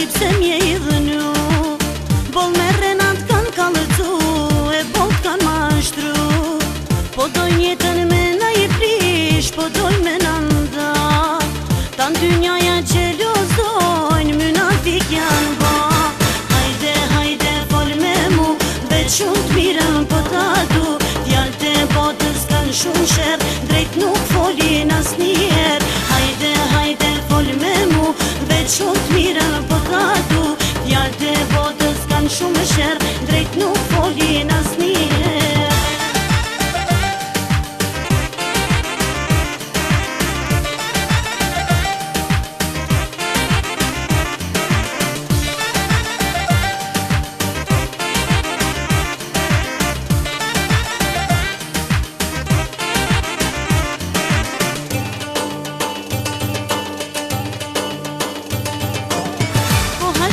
di pse mje I dhënu. Boll me renat kanë kallëcu, e boll kanë mashtru. Po dojnë jetën me na I prish, po dojnë me na nda. Tanë dy njaja që lozojnë, mynafik janë ba. Hajde, hajde, fol me mu, veç shumë t'mirën po ta du. Djallët e botës kanë shumë sherë, drejt nuk folin as njerë. Hajde, hajde, fol me mu, veç shumë t'mirën po ta du. Djallët e botës kanë shumë sherë, drejt nuk folin as njerë.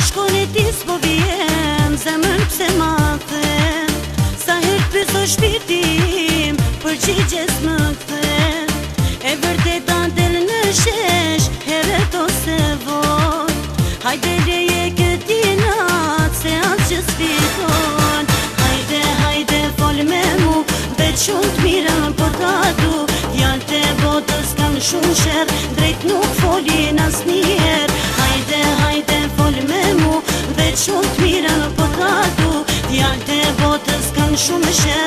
Shkone ti s'po vjem, zemrën pse ma them. Sa her t'pyso shpirtim, përgjigjes më kthem. E vërteta del në shesh, heret ose von. Hajde leje këti nat, se atë që s'fiton. Hajde, hajde, fol me mu, veç shumë t'mirën po ta du. Djallët e botës kanë shumë sherë, drejt nuk folin as njerë. Hajde, hajde, fol me mu, veç shumë t'mirën po ta du. Djallët e botës kanë shumë sherë.